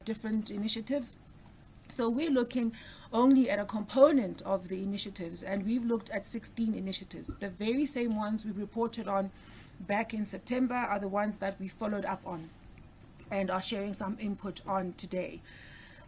different initiatives. So we're looking only at a component of the initiatives, and we've looked at 16 initiatives. The very same ones we reported on back in September are the ones that we followed up on and are sharing some input on today.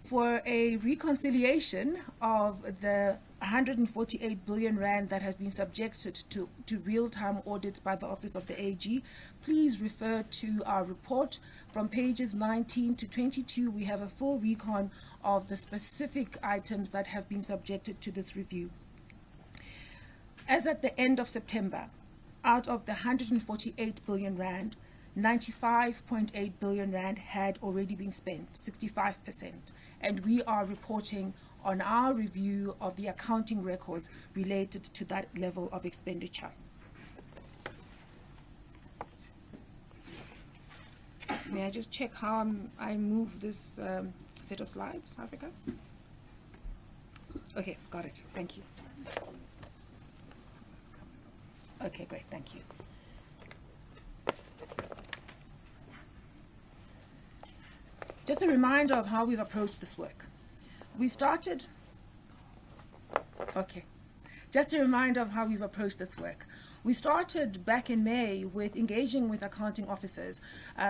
For a reconciliation of the 148 billion rand that has been subjected to real-time audits by the Office of the AG, please refer to our report. From pages 19 to 22, we have a full recon of the specific items that have been subjected to this review. As at the end of September, out of the 148 billion rand, 95.8 billion rand had already been spent, 65%. And we are reporting on our review of the accounting records related to that level of expenditure. May I just check how I move this set of slides, Africa? Okay, got it. Thank you. Okay, great. Thank you. Just a reminder of how we've approached this work. Just a reminder of how we've approached this work. We started back in May with engaging with accounting officers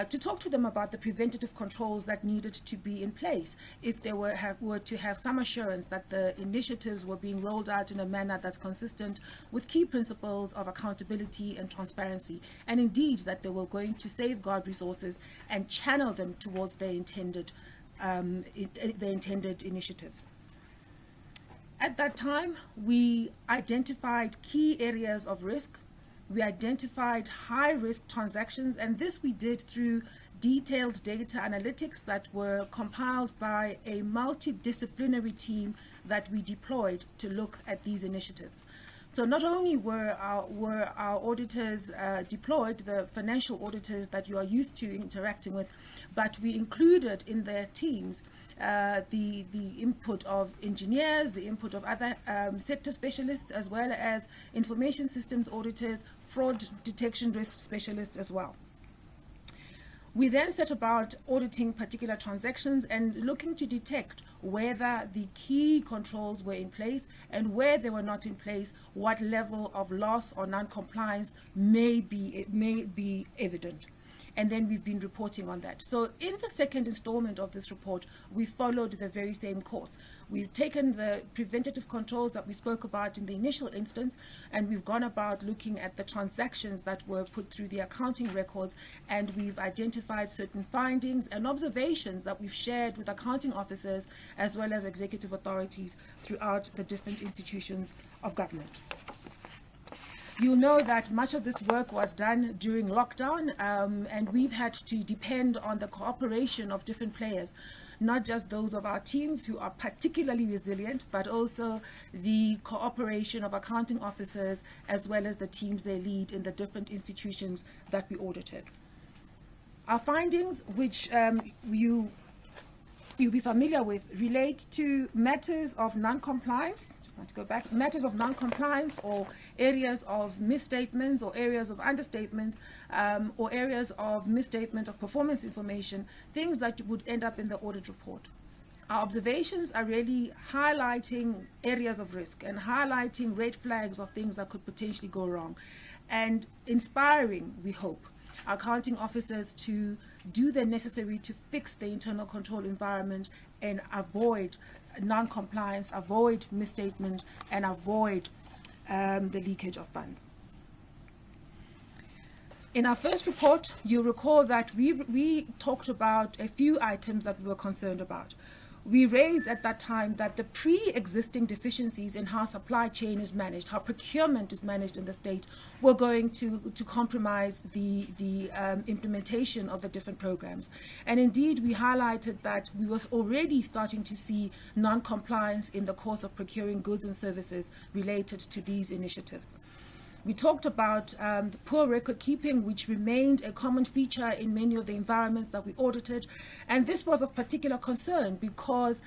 to talk to them about the preventative controls that needed to be in place if they were to have some assurance that the initiatives were being rolled out in a manner that's consistent with key principles of accountability and transparency, and indeed that they were going to safeguard resources and channel them towards their intended initiatives. At that time, we identified key areas of risk. We identified high-risk transactions, and this we did through detailed data analytics that were compiled by a multidisciplinary team that we deployed to look at these initiatives. So not only were our auditors deployed, the financial auditors that you are used to interacting with, but we included in their teams the input of engineers, the input of other sector specialists, as well as information systems auditors, fraud detection risk specialists as well. We then set about auditing particular transactions and looking to detect whether the key controls were in place, and where they were not in place, what level of loss or non-compliance may be evident. And then we've been reporting on that. So in the second installment of this report, we followed the very same course. We've taken the preventative controls that we spoke about in the initial instance, and we've gone about looking at the transactions that were put through the accounting records, and we've identified certain findings and observations that we've shared with accounting officers as well as executive authorities throughout the different institutions of government. You'll know that much of this work was done during lockdown, and we've had to depend on the cooperation of different players, not just those of our teams who are particularly resilient, but also the cooperation of accounting officers as well as the teams they lead in the different institutions that we audited. Our findings, which you'll be familiar with, relate to matters of non-compliance. To go back, matters of non-compliance, or areas of misstatements, or areas of understatements, or areas of misstatement of performance information, things that would end up in the audit report. Our observations are really highlighting areas of risk and highlighting red flags of things that could potentially go wrong, and inspiring, we hope, accounting officers to do the necessary to fix the internal control environment and avoid non-compliance, avoid misstatement, and avoid the leakage of funds. In our first report, you'll recall that we talked about a few items that we were concerned about. We raised at that time that the pre-existing deficiencies in how supply chain is managed, how procurement is managed in the state, were going to compromise the implementation of the different programs. And indeed, we highlighted that we were already starting to see non-compliance in the course of procuring goods and services related to these initiatives. We talked about the poor record keeping, which remained a common feature in many of the environments that we audited. And this was of particular concern because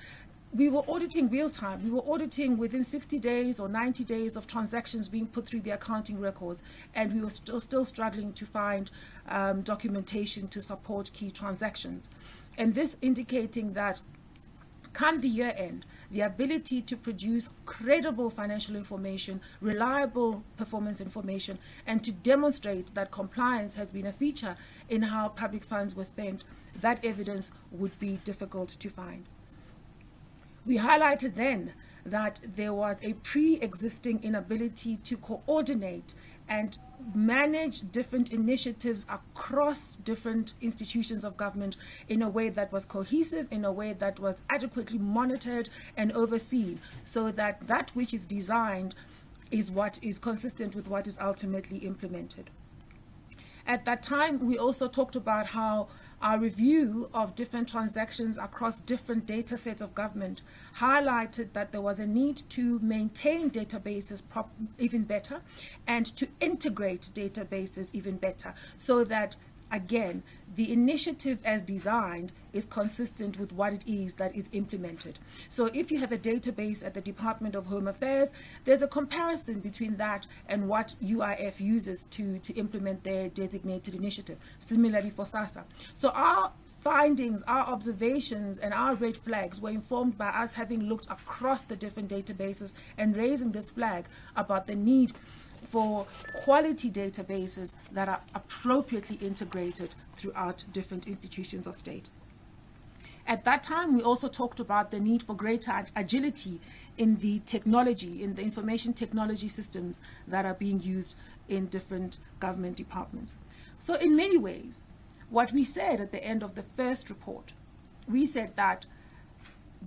we were auditing real time. We were auditing within 60 days or 90 days of transactions being put through the accounting records. And we were still struggling to find documentation to support key transactions. and this indicating that come the year end, the ability to produce credible financial information, reliable performance information, and to demonstrate that compliance has been a feature in how public funds were spent, that evidence would be difficult to find. We highlighted then that there was a pre-existing inability to coordinate and manage different initiatives across different institutions of government in a way that was cohesive, in a way that was adequately monitored and overseen, so that that which is designed is what is consistent with what is ultimately implemented. At that time, we also talked about how our review of different transactions across different data sets of government highlighted that there was a need to maintain databases even better and to integrate databases even better, so that, again, the initiative as designed is consistent with what it is that is implemented. So if you have a database at the Department of Home Affairs, there's a comparison between that and what UIF uses to implement their designated initiative. Similarly for SASSA. So our findings, our observations, and our red flags were informed by us having looked across the different databases and raising this flag about the need for quality databases that are appropriately integrated throughout different institutions of state. At that time, we also talked about the need for greater agility in the technology, in the information technology systems that are being used in different government departments. So in many ways, what we said at the end of the first report, we said that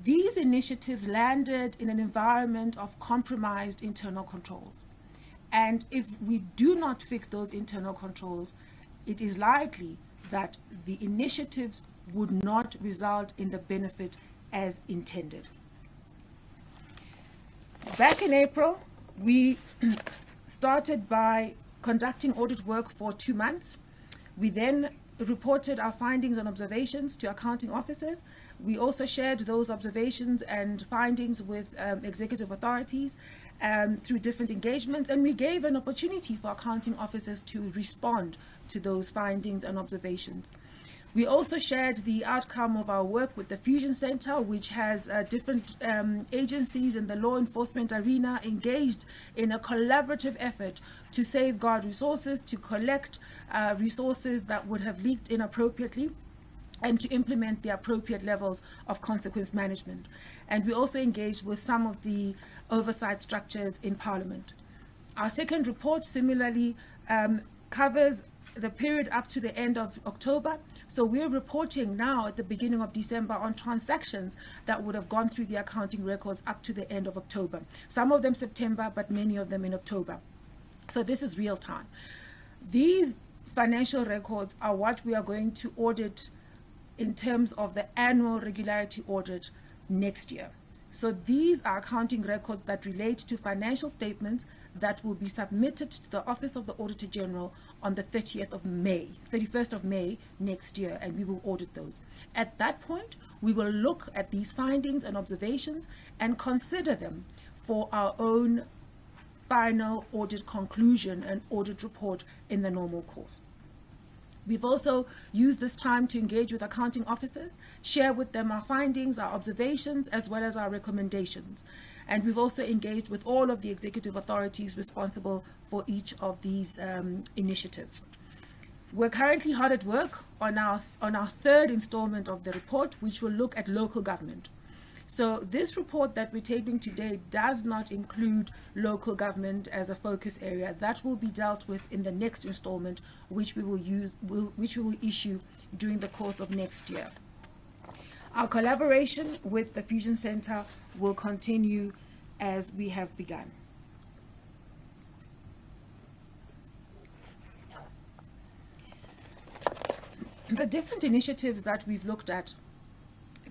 these initiatives landed in an environment of compromised internal controls. And if we do not fix those internal controls, it is likely that the initiatives would not result in the benefit as intended. Back in April, we started by conducting audit work for 2 months. We then reported our findings and observations to accounting officers. We also shared those observations and findings with executive authorities through different engagements, and we gave an opportunity for accounting officers to respond to those findings and observations. We also shared the outcome of our work with the Fusion Center, which has different agencies in the law enforcement arena engaged in a collaborative effort to safeguard resources, to collect resources that would have leaked inappropriately, and to implement the appropriate levels of consequence management. And we also engaged with some of the oversight structures in Parliament. Our second report similarly covers the period up to the end of October. So we're reporting now at the beginning of December on transactions that would have gone through the accounting records up to the end of October. Some of them September, but many of them in October. So this is real time. These financial records are what we are going to audit in terms of the annual regularity audit next year. So these are accounting records that relate to financial statements that will be submitted to the Office of the Auditor-General on the 31st of May next year, and we will audit those. At that point, we will look at these findings and observations and consider them for our own final audit conclusion and audit report in the normal course. We've also used this time to engage with accounting officers, share with them our findings, our observations, as well as our recommendations. And we've also engaged with all of the executive authorities responsible for each of these initiatives. We're currently hard at work on our third installment of the report, which will look at local government. So this report that we're tabling today does not include local government as a focus area. That will be dealt with in the next installment, which we will issue during the course of next year. Our collaboration with the Fusion Center will continue as we have begun. The different initiatives that we've looked at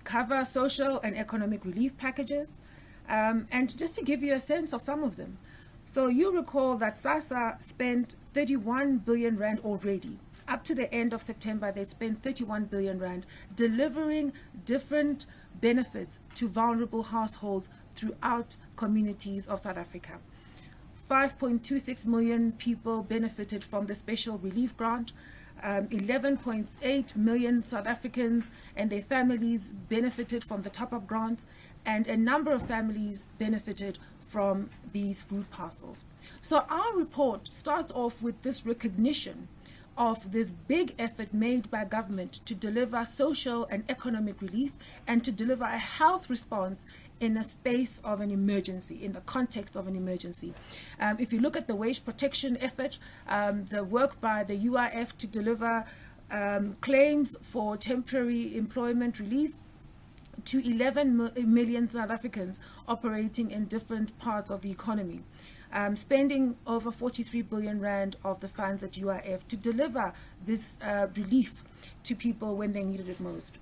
cover social and economic relief packages, and just to give you a sense of some of them. So you recall that SASSA spent 31 billion rand already. Up to the end of September, they spent 31 billion rand delivering different benefits to vulnerable households throughout communities of South Africa. 5.26 million people benefited from the special relief grant. 11.8 million South Africans and their families benefited from the top-up grants, and a number of families benefited from these food parcels. So our report starts off with this recognition of this big effort made by government to deliver social and economic relief and to deliver a health response in a space of an emergency, in the context of an emergency. If you look at the wage protection effort, the work by the UIF to deliver claims for temporary employment relief to 11 million South Africans operating in different parts of the economy. Spending over 43 billion rand of the funds at UIF to deliver this relief to people when they needed it most.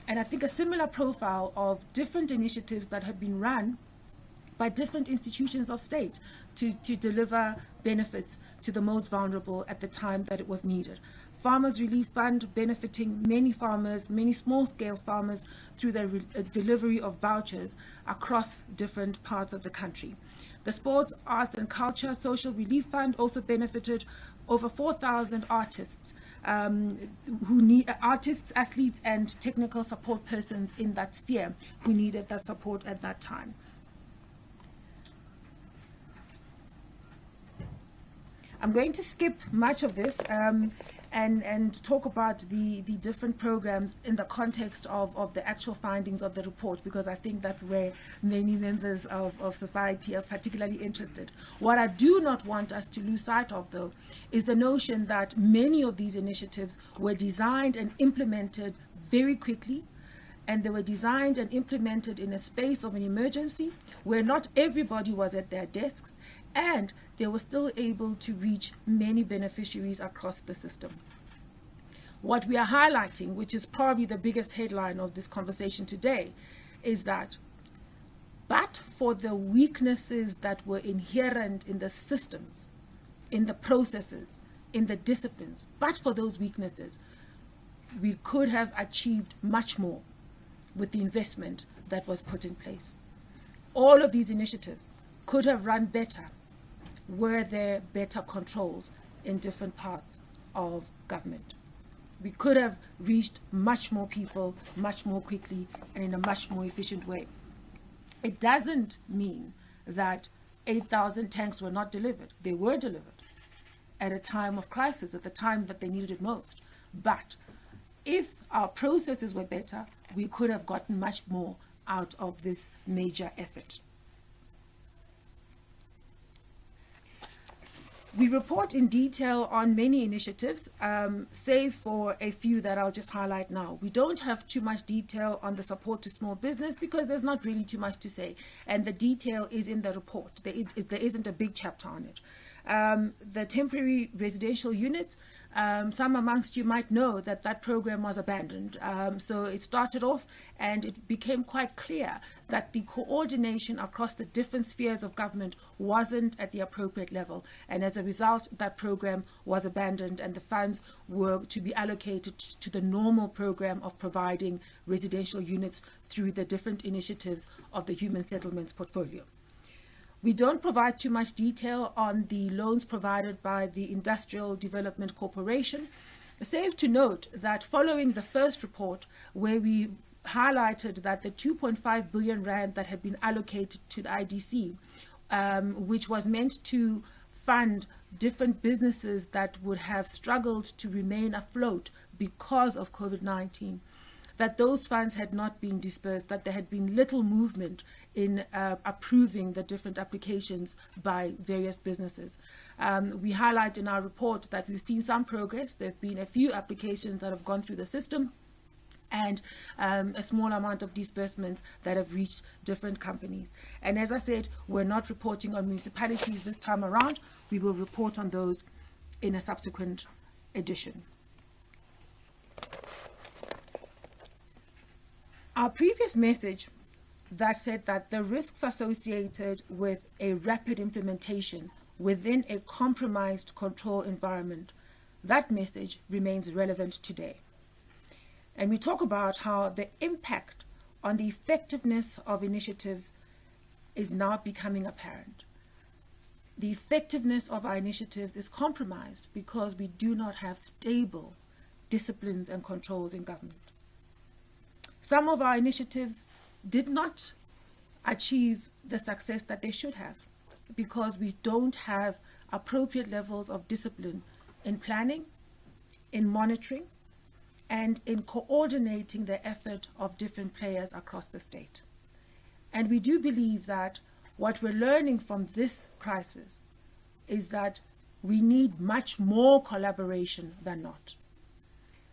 And I think a similar profile of different initiatives that have been run by different institutions of state to deliver benefits to the most vulnerable at the time that it was needed. Farmers Relief Fund benefiting many farmers, many small-scale farmers through the delivery of vouchers across different parts of the country. The Sports, Arts and Culture Social Relief Fund also benefited over 4,000 artists, artists, athletes and technical support persons in that sphere who needed that support at that time. I'm going to skip much of this and talk about the different programs in the context of the actual findings of the report, because I think that's where many members of society are particularly interested. What I do not want us to lose sight of, though, is the notion that many of these initiatives were designed and implemented very quickly, and they were designed and implemented in a space of an emergency where not everybody was at their desks, and they were still able to reach many beneficiaries across the system. What we are highlighting, which is probably the biggest headline of this conversation today, is that but for the weaknesses that were inherent in the systems, in the processes, in the disciplines, but for those weaknesses, we could have achieved much more with the investment that was put in place. All of these initiatives could have run better were there better controls in different parts of government. We could have reached much more people, much more quickly, and in a much more efficient way. It doesn't mean that 8,000 tanks were not delivered. They were delivered at a time of crisis, at the time that they needed it most. But if our processes were better, we could have gotten much more out of this major effort. We report in detail on many initiatives, save for a few that I'll just highlight now. We don't have too much detail on the support to small business because there's not really too much to say, and the detail is in the report. There isn't a big chapter on it. The temporary residential units, some amongst you might know that that program was abandoned. So it started off and it became quite clear that the coordination across the different spheres of government wasn't at the appropriate level. And as a result, that program was abandoned and the funds were to be allocated to the normal program of providing residential units through the different initiatives of the Human Settlements portfolio. We don't provide too much detail on the loans provided by the Industrial Development Corporation, save to note that following the first report, where we highlighted that the 2.5 billion rand that had been allocated to the IDC, which was meant to fund different businesses that would have struggled to remain afloat because of COVID-19, that those funds had not been dispersed, that there had been little movement in approving the different applications by various businesses. We highlight in our report that we've seen some progress. There have been a few applications that have gone through the system and a small amount of disbursements that have reached different companies. And as I said, we're not reporting on municipalities this time around. We will report on those in a subsequent edition. Our previous message that said that the risks associated with a rapid implementation within a compromised control environment, that message remains relevant today. And we talk about how the impact on the effectiveness of initiatives is now becoming apparent. the effectiveness of our initiatives is compromised because we do not have stable disciplines and controls in government. Some of our initiatives did not achieve the success that they should have because we don't have appropriate levels of discipline in planning, in monitoring, and in coordinating the effort of different players across the state. And we do believe that what we're learning from this crisis is that we need much more collaboration than not.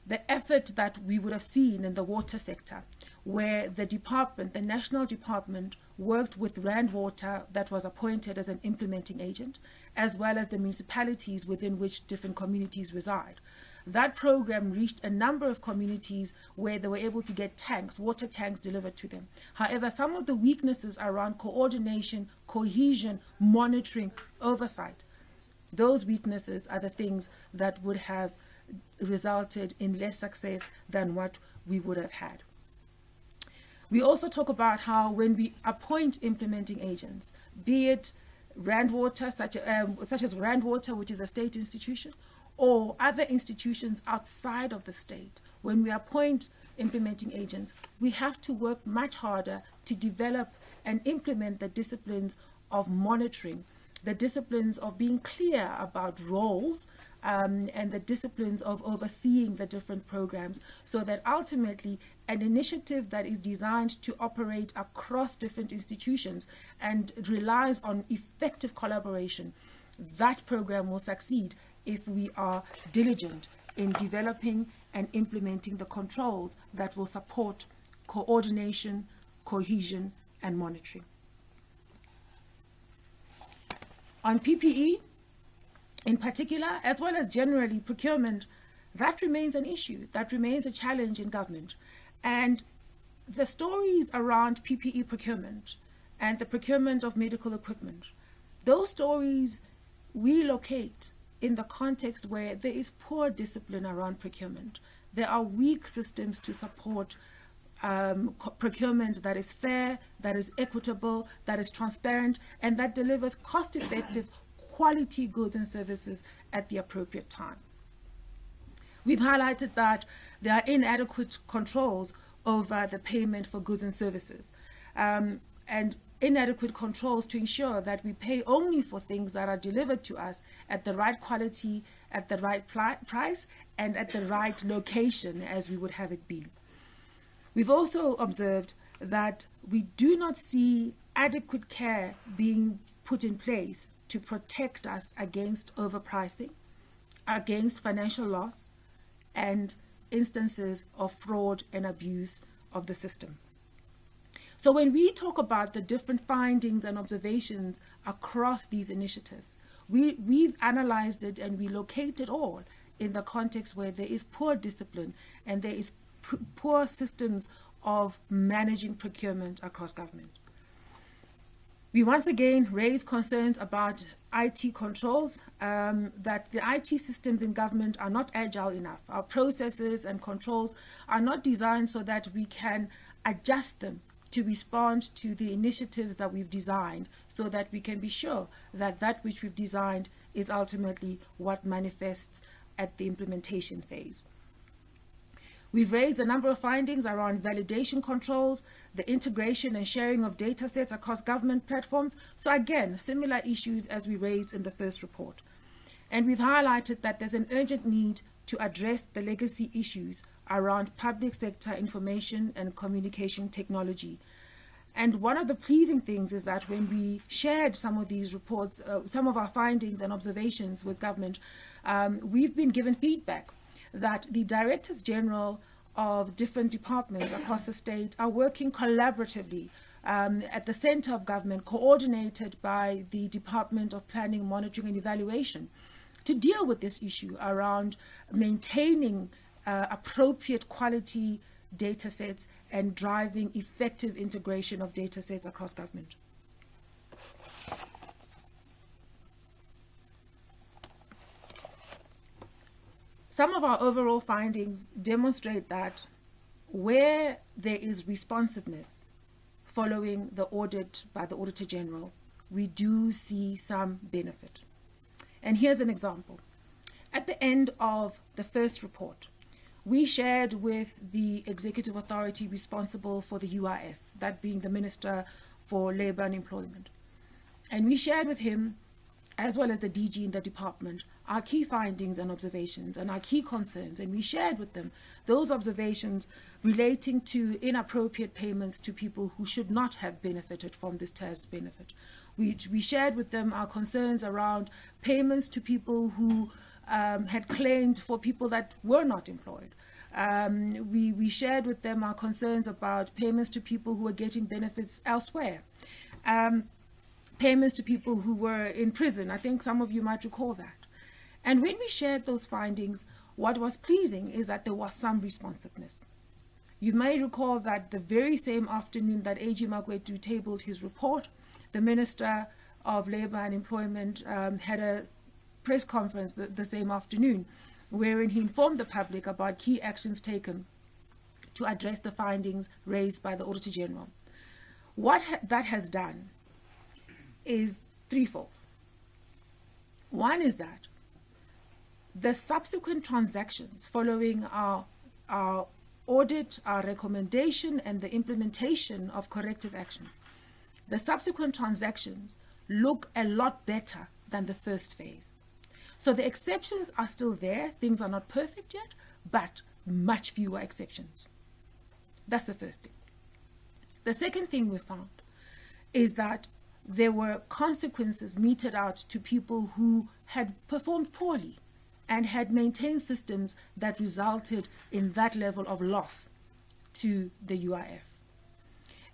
The effort that we would have seen in the water sector, where the department, the national department, worked with Rand Water that was appointed as an implementing agent, as well as the municipalities within which different communities reside. That program reached a number of communities where they were able to get tanks, water tanks delivered to them. However, some of the weaknesses around coordination, cohesion, monitoring, oversight, those weaknesses are the things that would have resulted in less success than what we would have had. We also talk about how when we appoint implementing agents, be it Rand Water, such as Rand Water, which is a state institution, or other institutions outside of the state, when we appoint implementing agents, we have to work much harder to develop and implement the disciplines of monitoring, the disciplines of being clear about roles, and the disciplines of overseeing the different programs, so that ultimately an initiative that is designed to operate across different institutions and relies on effective collaboration, that program will succeed if we are diligent in developing and implementing the controls that will support coordination, cohesion, and monitoring. On PPE, in particular, as well as generally procurement, that remains an issue, that remains a challenge in government. And the stories around PPE procurement and the procurement of medical equipment, those stories we locate in the context where there is poor discipline around procurement. There are weak systems to support procurement that is fair, that is equitable, that is transparent, and that delivers cost-effective, quality goods and services at the appropriate time. We've highlighted that there are inadequate controls over the payment for goods and services, and inadequate controls to ensure that we pay only for things that are delivered to us at the right quality, at the right price, and at the right location as we would have it be. We've also observed that we do not see adequate care being put in place to protect us against overpricing, against financial loss, and instances of fraud and abuse of the system. So when we talk about the different findings and observations across these initiatives, we've analyzed it and we locate it all in the context where there is poor discipline and there is poor systems of managing procurement across government. We once again raise concerns about IT controls, that the IT systems in government are not agile enough. Our processes and controls are not designed so that we can adjust them to respond to the initiatives that we've designed, so that we can be sure that that which we've designed is ultimately what manifests at the implementation phase. We've raised a number of findings around validation controls, the integration and sharing of data sets across government platforms. So again, similar issues as we raised in the first report. And we've highlighted that there's an urgent need to address the legacy issues around public sector information and communication technology. And one of the pleasing things is that when we shared some of these reports, some of our findings and observations with government, we've been given feedback that the Directors General of different departments across the state are working collaboratively at the center of government, coordinated by the Department of Planning, Monitoring and Evaluation, to deal with this issue around maintaining appropriate quality data sets and driving effective integration of data sets across government. Some of our overall findings demonstrate that where there is responsiveness following the audit by the Auditor-General, we do see some benefit. And here's an example. At the end of the first report, we shared with the executive authority responsible for the UIF, that being the Minister for Labour and Employment. And we shared with him, as well as the DG in the department, our key findings and observations and our key concerns. And we shared with them those observations relating to inappropriate payments to people who should not have benefited from this TERS benefit. We shared with them our concerns around payments to people who had claimed for people that were not employed. We shared with them our concerns about payments to people who were getting benefits elsewhere. Payments to people who were in prison. I think some of you might recall that. And when we shared those findings, what was pleasing is that there was some responsiveness. You may recall that the very same afternoon that AG Magwetu tabled his report, the Minister of Labour and Employment had a press conference the same afternoon, wherein he informed the public about key actions taken to address the findings raised by the Auditor-General. What that has done is threefold. One is that the subsequent transactions following our audit, our recommendation, and the implementation of corrective action, the subsequent transactions look a lot better than the first phase. So the exceptions are still there. Things are not perfect yet, but much fewer exceptions. That's the first thing. The second thing we found is that there were consequences meted out to people who had performed poorly and had maintained systems that resulted in that level of loss to the UIF.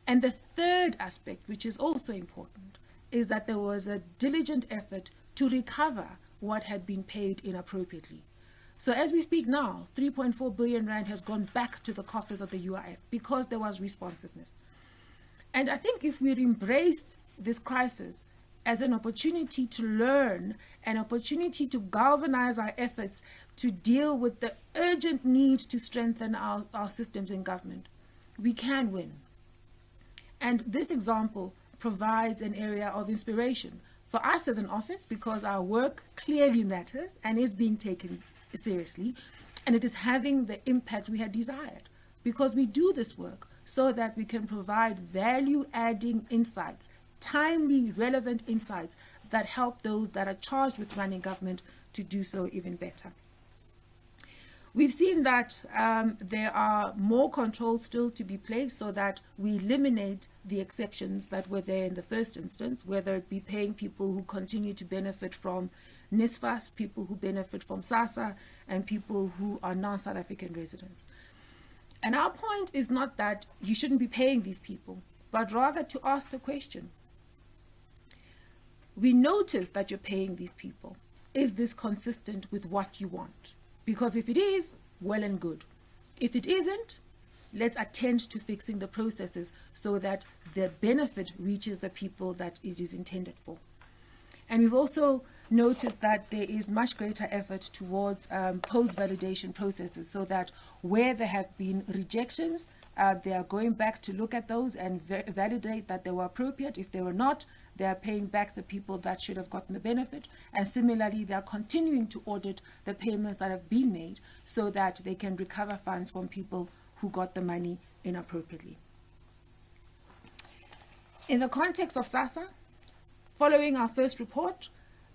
And the third aspect, which is also important, is that there was a diligent effort to recover what had been paid inappropriately. So as we speak now, 3.4 billion rand has gone back to the coffers of the UIF because there was responsiveness. And I think if we embrace this crisis as an opportunity to learn, an opportunity to galvanize our efforts to deal with the urgent need to strengthen our systems in government, we can win. And this example provides an area of inspiration for us as an office, because our work clearly matters and is being taken seriously, and it is having the impact we had desired, because we do this work so that we can provide value-adding insights, timely, relevant insights that help those that are charged with running government to do so even better. We've seen that there are more controls still to be placed so that we eliminate the exceptions that were there in the first instance, whether it be paying people who continue to benefit from NSFAS, people who benefit from SASSA, and people who are non-South African residents. And our point is not that you shouldn't be paying these people, but rather to ask the question, we notice that you're paying these people. Is this consistent with what you want? Because if it is, well and good. If it isn't, let's attend to fixing the processes so that the benefit reaches the people that it is intended for. And we've also noticed that there is much greater effort towards post-validation processes, so that where there have been rejections, they are going back to look at those and validate that they were appropriate. If they were not, they are paying back the people that should have gotten the benefit. And similarly, they are continuing to audit the payments that have been made so that they can recover funds from people who got the money inappropriately. In the context of SASSA, following our first report,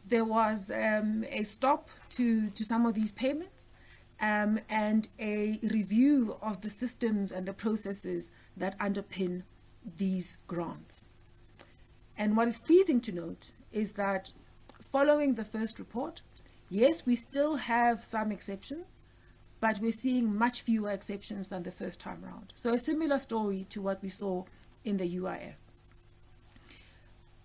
there was a stop to some of these payments and a review of the systems and the processes that underpin these grants. And what is pleasing to note is that following the first report, yes, we still have some exceptions, but we're seeing much fewer exceptions than the first time around. So a similar story to what we saw in the UIF.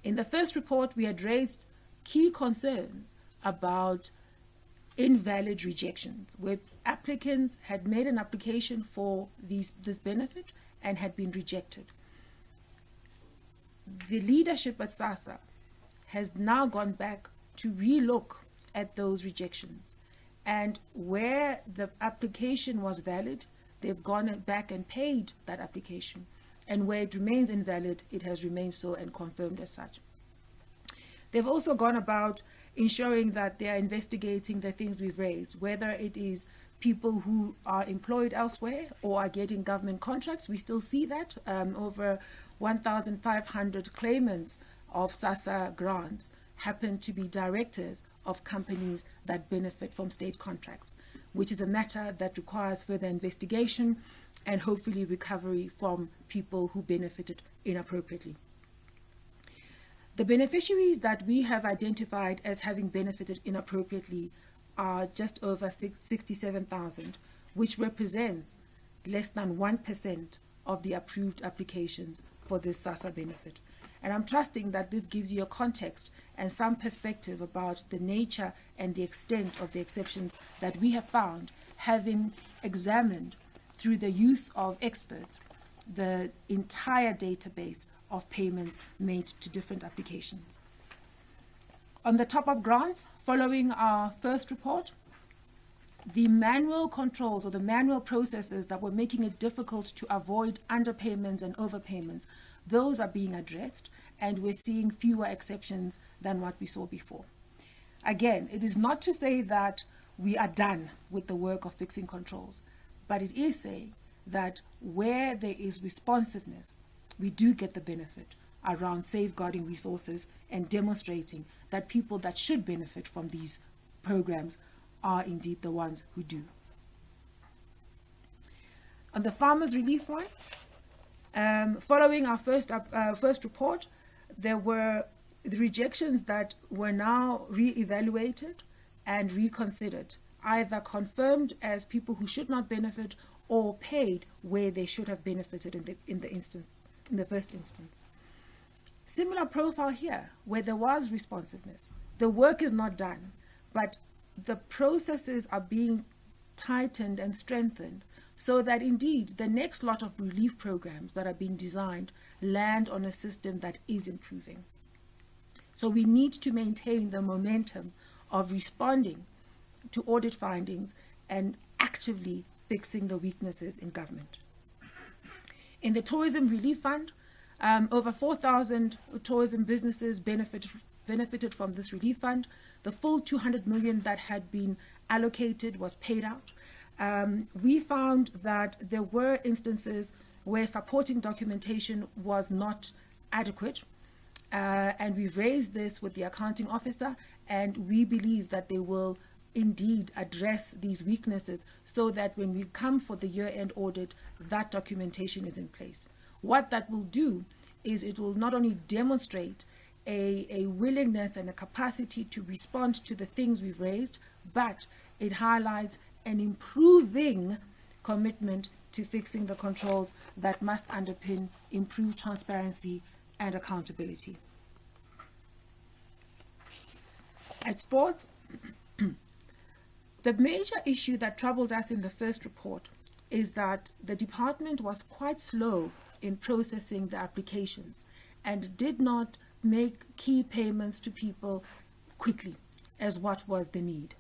In the first report, we had raised key concerns about invalid rejections, where applicants had made an application for this benefit and had been rejected. The leadership at SASSA has now gone back to relook at those rejections, and where the application was valid, they've gone back and paid that application, and where it remains invalid, it has remained so and confirmed as such. They've also gone about ensuring that they are investigating the things we've raised, whether it is people who are employed elsewhere or are getting government contracts. We still see that over 1,500 claimants of SASSA grants happen to be directors of companies that benefit from state contracts, which is a matter that requires further investigation and hopefully recovery from people who benefited inappropriately. The beneficiaries that we have identified as having benefited inappropriately are just over 67,000, which represents less than 1% of the approved applications for this SASSA benefit. And I'm trusting that this gives you a context and some perspective about the nature and the extent of the exceptions that we have found, having examined through the use of experts the entire database of payments made to different applications. On the top-up grants, following our first report, the manual controls or the manual processes that were making it difficult to avoid underpayments and overpayments, those are being addressed, and we're seeing fewer exceptions than what we saw before. Again, it is not to say that we are done with the work of fixing controls, but it is saying that where there is responsiveness, we do get the benefit around safeguarding resources and demonstrating that people that should benefit from these programs are indeed the ones who do. On the Farmers Relief Fund, following our first report, there were the rejections that were now re-evaluated and reconsidered, either confirmed as people who should not benefit or paid where they should have benefited in the first instance. Similar profile here, where there was responsiveness. The work is not done, but the processes are being tightened and strengthened so that indeed the next lot of relief programs that are being designed land on a system that is improving. So we need to maintain the momentum of responding to audit findings and actively fixing the weaknesses in government. In the Tourism Relief Fund, over 4,000 tourism businesses benefited from this relief fund. The full 200 million that had been allocated was paid out. We found that there were instances where supporting documentation was not adequate, and we raised this with the accounting officer, and we believe that they will indeed address these weaknesses so that when we come for the year-end audit, that documentation is in place. What that will do is it will not only demonstrate a willingness and a capacity to respond to the things we've raised, but it highlights an improving commitment to fixing the controls that must underpin improved transparency and accountability. At sports, the major issue that troubled us in the first report is that the department was quite slow in processing the applications and did not make key payments to people quickly as what was the need.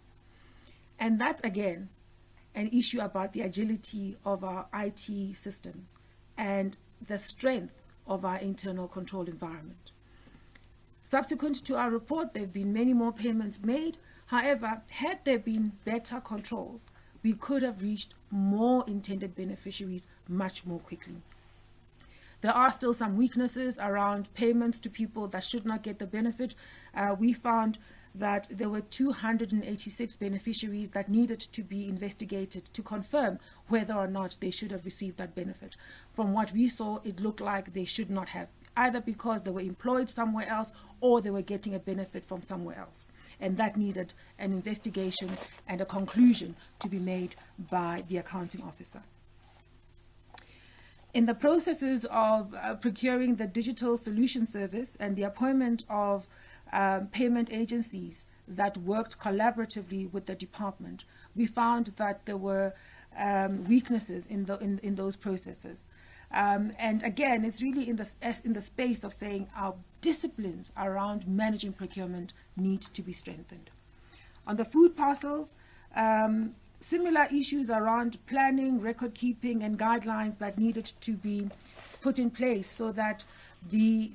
And that's again an issue about the agility of our IT systems and the strength of our internal control environment. Subsequent to our report, there have been many more payments made. However, had there been better controls, we could have reached more intended beneficiaries much more quickly. There are still some weaknesses around payments to people that should not get the benefit. We found that there were 286 beneficiaries that needed to be investigated to confirm whether or not they should have received that benefit. From what we saw, it looked like they should not have, either because they were employed somewhere else or they were getting a benefit from somewhere else. And that needed an investigation and a conclusion to be made by the accounting officer. In the processes of procuring the digital solution service and the appointment of payment agencies that worked collaboratively with the department, we found that there were weaknesses in those processes. And again, it's really in the space of saying our disciplines around managing procurement need to be strengthened. On the food parcels, similar issues around planning, record keeping, and guidelines that needed to be put in place so that the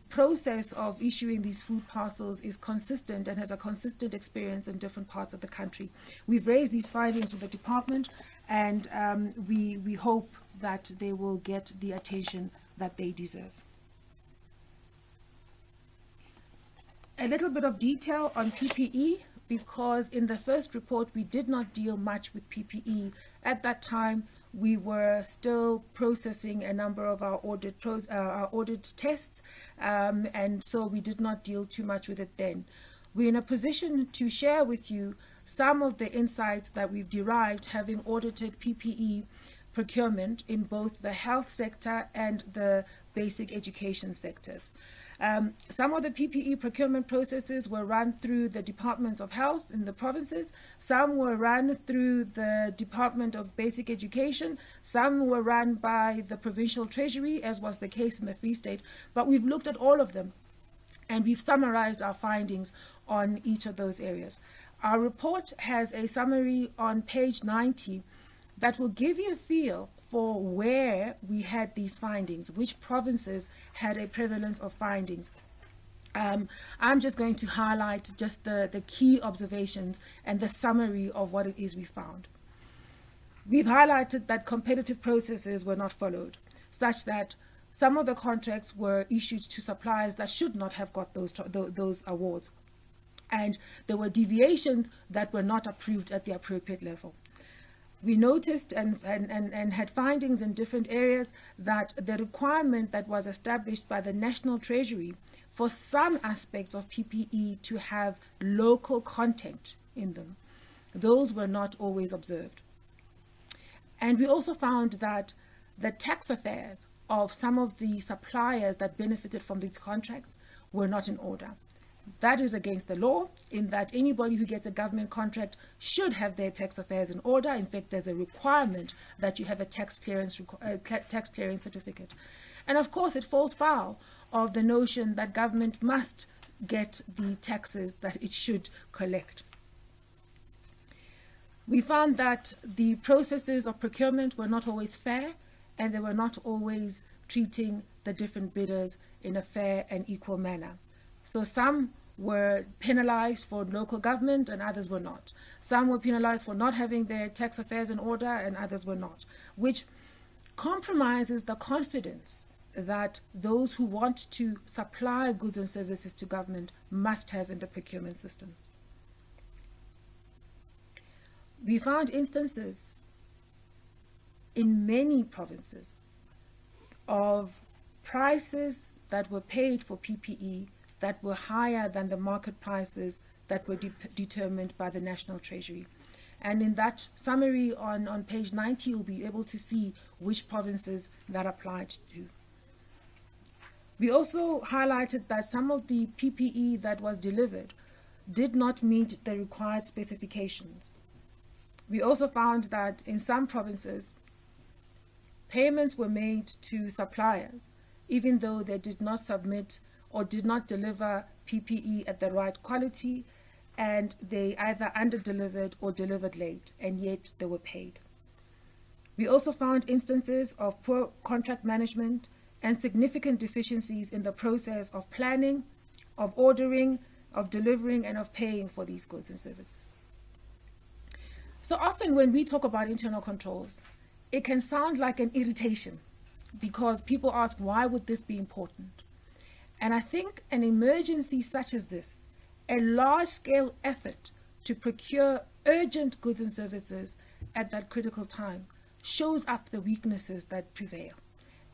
process of issuing these food parcels is consistent and has a consistent experience in different parts of the country. We've raised these findings with the department, and we hope that they will get the attention that they deserve. A little bit of detail on PPE, because in the first report we did not deal much with PPE. At that time, we were still processing a number of our audit tests, and so we did not deal too much with it then. We're in a position to share with you some of the insights that we've derived having audited PPE procurement in both the health sector and the basic education sectors. Some of the PPE procurement processes were run through the Departments of Health in the provinces. Some were run through the Department of Basic Education. Some were run by the Provincial Treasury, as was the case in the Free State. But we've looked at all of them, and we've summarized our findings on each of those areas. Our report has a summary on page 90 that will give you a feel for where we had these findings, which provinces had a prevalence of findings. I'm just going to highlight just the key observations and the summary of what it is we found. We've highlighted that competitive processes were not followed, such that some of the contracts were issued to suppliers that should not have got those awards. And there were deviations that were not approved at the appropriate level. We noticed and had findings in different areas that the requirement that was established by the National Treasury for some aspects of PPE to have local content in them, those were not always observed. And we also found that the tax affairs of some of the suppliers that benefited from these contracts were not in order. That is against the law, in that anybody who gets a government contract should have their tax affairs in order. In fact, there's a requirement that you have a tax clearance certificate. And of course, it falls foul of the notion that government must get the taxes that it should collect. We found that the processes of procurement were not always fair, and they were not always treating the different bidders in a fair and equal manner. So some were penalized for local government and others were not. Some were penalized for not having their tax affairs in order and others were not, which compromises the confidence that those who want to supply goods and services to government must have in the procurement systems. We found instances in many provinces of prices that were paid for PPE that were higher than the market prices that were determined by the National Treasury. And in that summary on page 90, you'll be able to see which provinces that applied to. We also highlighted that some of the PPE that was delivered did not meet the required specifications. We also found that in some provinces, payments were made to suppliers, even though they did not submit or did not deliver PPE at the right quality, and they either under-delivered or delivered late, and yet they were paid. We also found instances of poor contract management and significant deficiencies in the process of planning, of ordering, of delivering, and of paying for these goods and services. So often when we talk about internal controls, it can sound like an irritation because people ask, why would this be important? And I think an emergency such as this, a large-scale effort to procure urgent goods and services at that critical time, shows up the weaknesses that prevail.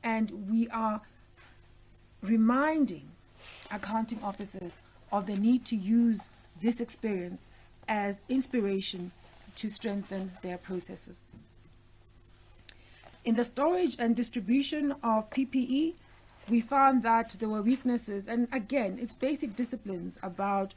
And we are reminding accounting officers of the need to use this experience as inspiration to strengthen their processes. In the storage and distribution of PPE, we found that there were weaknesses, and again, it's basic disciplines about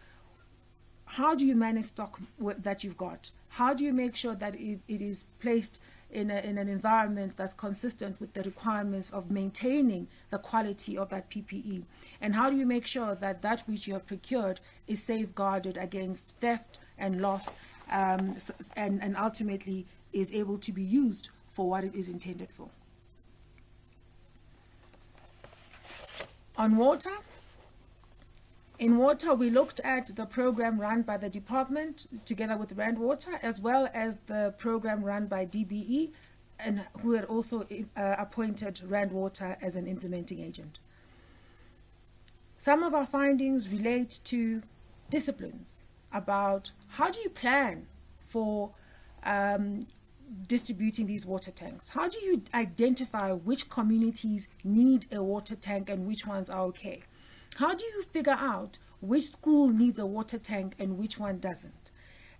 how do you manage stock that you've got? How do you make sure that it is placed in an environment that's consistent with the requirements of maintaining the quality of that PPE? And how do you make sure that that which you have procured is safeguarded against theft and loss and ultimately is able to be used for what it is intended for. On water, in water, we looked at the program run by the department together with Rand Water, as well as the program run by DBE, and who had also appointed Rand Water as an implementing agent. Some of our findings relate to disciplines about how do you plan for distributing these water tanks? How do you identify which communities need a water tank and which ones are okay? How do you figure out which school needs a water tank and which one doesn't?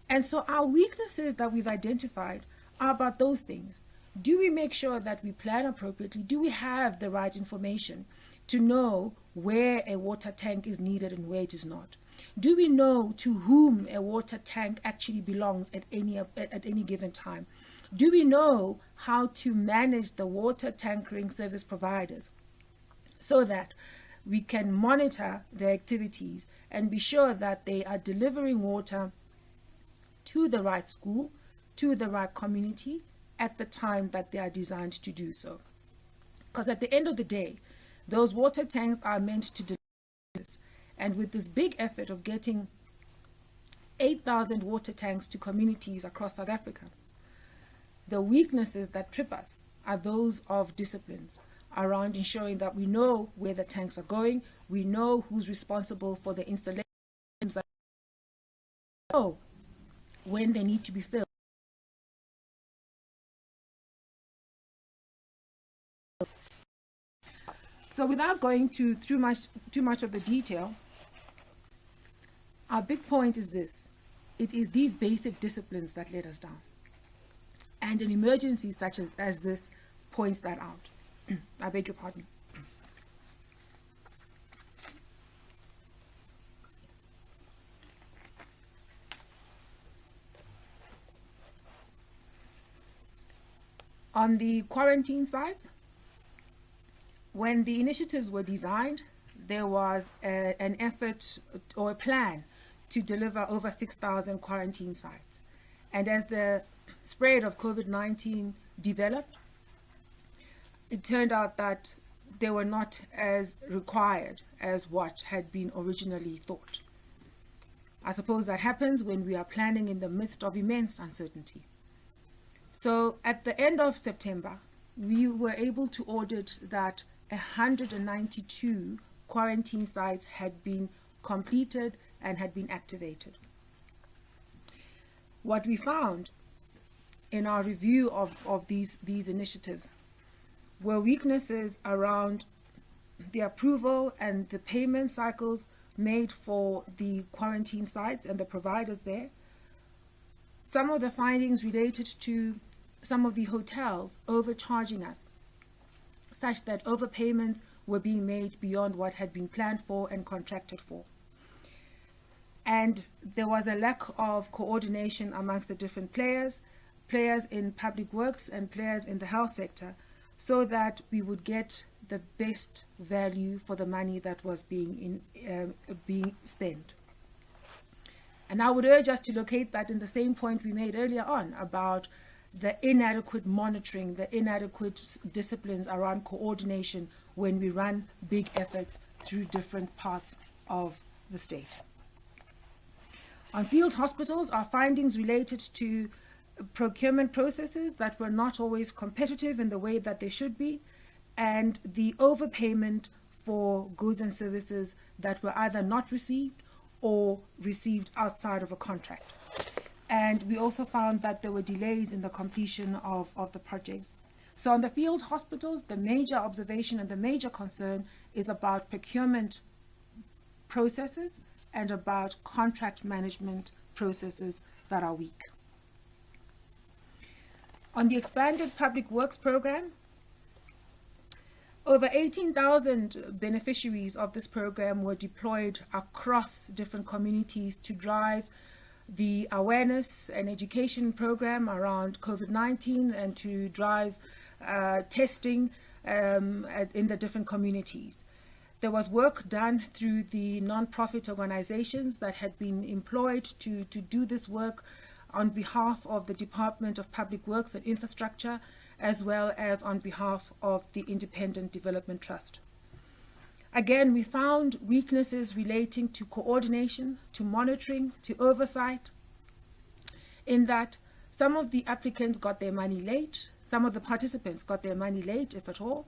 And so our weaknesses that we've identified are about those things. Do we make sure that we plan appropriately? Do we have the right information to know where a water tank is needed and where it is not? Do we know to whom a water tank actually belongs at any given time? Do we know how to manage the water tankering service providers so that we can monitor their activities and be sure that they are delivering water to the right school, to the right community at the time that they are designed to do so? Because at the end of the day, those water tanks are meant to deliver this. And with this big effort of getting 8,000 water tanks to communities across South Africa, the weaknesses that trip us are those of disciplines around ensuring that we know where the tanks are going, we know who's responsible for the installations, that we know when they need to be filled. So without going too much of the detail, our big point is this. It is these basic disciplines that let us down. And an emergency such as this points that out. I beg your pardon. On the quarantine side, when the initiatives were designed, there was an effort or a plan to deliver over 6,000 quarantine sites. And as the spread of COVID-19 developed, it turned out that they were not as required as what had been originally thought. I suppose that happens when we are planning in the midst of immense uncertainty. So at the end of September, we were able to audit that 192 quarantine sites had been completed and had been activated. What we found in our review of these initiatives were weaknesses around the approval and the payment cycles made for the quarantine sites and the providers there. Some of the findings related to some of the hotels overcharging us, such that overpayments were being made beyond what had been planned for and contracted for. And there was a lack of coordination amongst the different players in public works and players in the health sector, so that we would get the best value for the money that was being spent. And I would urge us to locate that in the same point we made earlier on about the inadequate monitoring, the inadequate disciplines around coordination when we run big efforts through different parts of the state. On field hospitals, our findings related to procurement processes that were not always competitive in the way that they should be, and the overpayment for goods and services that were either not received or received outside of a contract. And we also found that there were delays in the completion of the projects. So on the field hospitals, the major observation and the major concern is about procurement processes and about contract management processes that are weak. On the expanded public works program, over 18,000 beneficiaries of this program were deployed across different communities to drive the awareness and education program around COVID-19 and to drive testing in the different communities. There was work done through the non-profit organizations that had been employed to do this work on behalf of the Department of Public Works and Infrastructure, as well as on behalf of the Independent Development Trust. Again, we found weaknesses relating to coordination, to monitoring, to oversight, in that some of the applicants got their money late, some of the participants got their money late, if at all.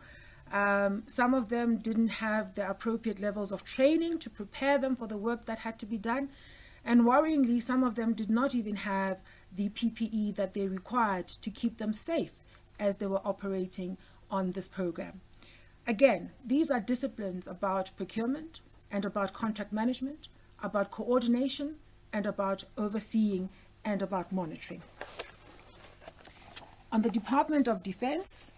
Some of them didn't have the appropriate levels of training to prepare them for the work that had to be done. And worryingly, some of them did not even have the PPE that they required to keep them safe as they were operating on this program. Again, these are disciplines about procurement and about contract management, about coordination and about overseeing and about monitoring. On the Department of Defense,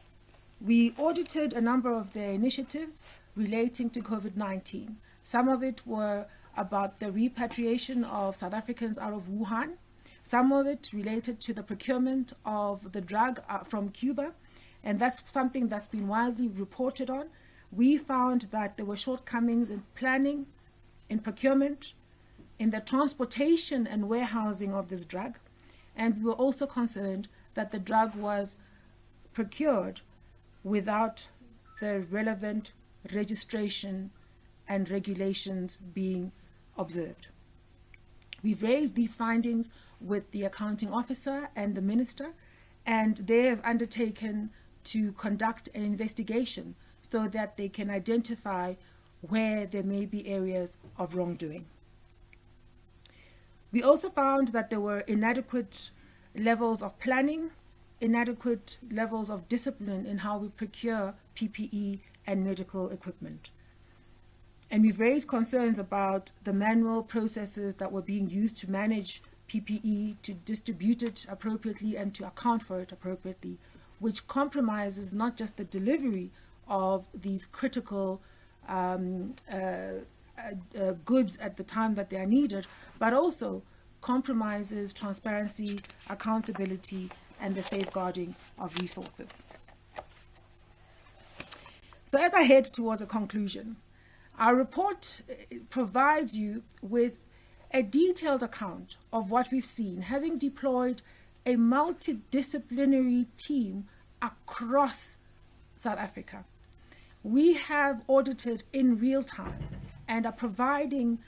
we audited a number of their initiatives relating to COVID-19. Some of it were about the repatriation of South Africans out of Wuhan. Some of it related to the procurement of the drug from Cuba, and that's something that's been widely reported on. We found that there were shortcomings in planning, in procurement, in the transportation and warehousing of this drug, and we were also concerned that the drug was procured without the relevant registration and regulations being observed. We've raised these findings with the accounting officer and the minister, and they have undertaken to conduct an investigation so that they can identify where there may be areas of wrongdoing. We also found that there were inadequate levels of planning, inadequate levels of discipline in how we procure PPE and medical equipment. And we've raised concerns about the manual processes that were being used to manage PPE, to distribute it appropriately and to account for it appropriately, which compromises not just the delivery of these critical goods at the time that they are needed, but also compromises transparency, accountability, and the safeguarding of resources. So as I head towards a conclusion, our report provides you with a detailed account of what we've seen, having deployed a multidisciplinary team across South Africa. We have audited in real time and are providing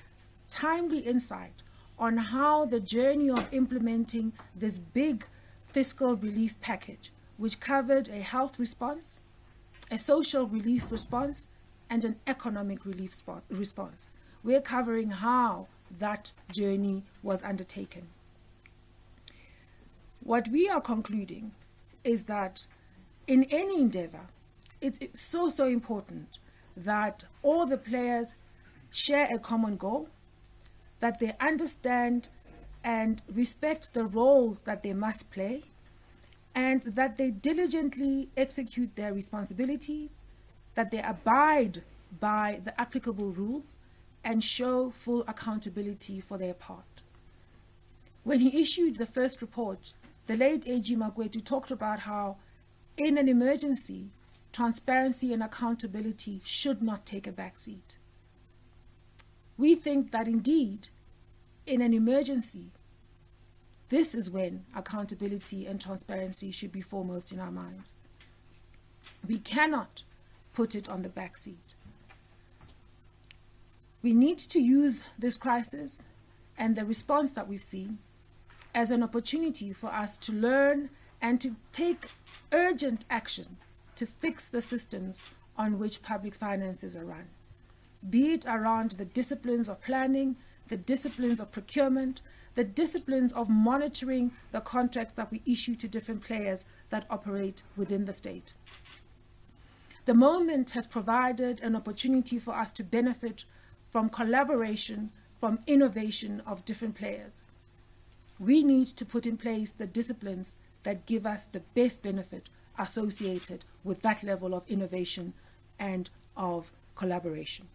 timely insight on how the journey of implementing this big fiscal relief package, which covered a health response, a social relief response, and an economic relief response. We're covering how that journey was undertaken. What we are concluding is that in any endeavor, it's so important that all the players share a common goal, that they understand and respect the roles that they must play, and that they diligently execute their responsibilities, that they abide by the applicable rules, and show full accountability for their part. When he issued the first report, the late A.G. Magwetu talked about how in an emergency, transparency and accountability should not take a backseat. We think that indeed, in an emergency, this is when accountability and transparency should be foremost in our minds. We cannot put it on the backseat. We need to use this crisis and the response that we've seen as an opportunity for us to learn and to take urgent action to fix the systems on which public finances are run, be it around the disciplines of planning, the disciplines of procurement, the disciplines of monitoring the contracts that we issue to different players that operate within the state. The moment has provided an opportunity for us to benefit from collaboration, from innovation of different players. We need to put in place the disciplines that give us the best benefit associated with that level of innovation and of collaboration.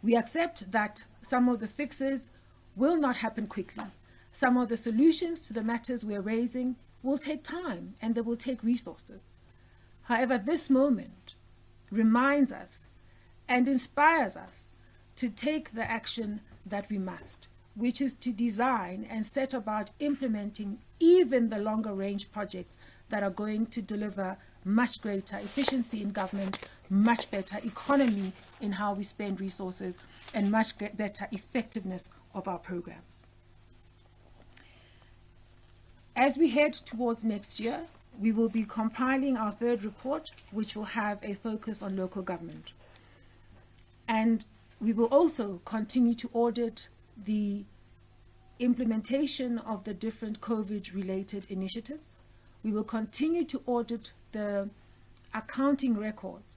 We accept that some of the fixes will not happen quickly. Some of the solutions to the matters we're raising will take time and they will take resources. However, this moment reminds us and inspires us to take the action that we must. which is to design and set about implementing even the longer range projects that are going to deliver much greater efficiency in government, much better economy in how we spend resources, and much better effectiveness of our programs. As we head towards next year, we will be compiling our third report, which will have a focus on local government. And we will also continue to audit the implementation of the different COVID-related initiatives. We will continue to audit the accounting records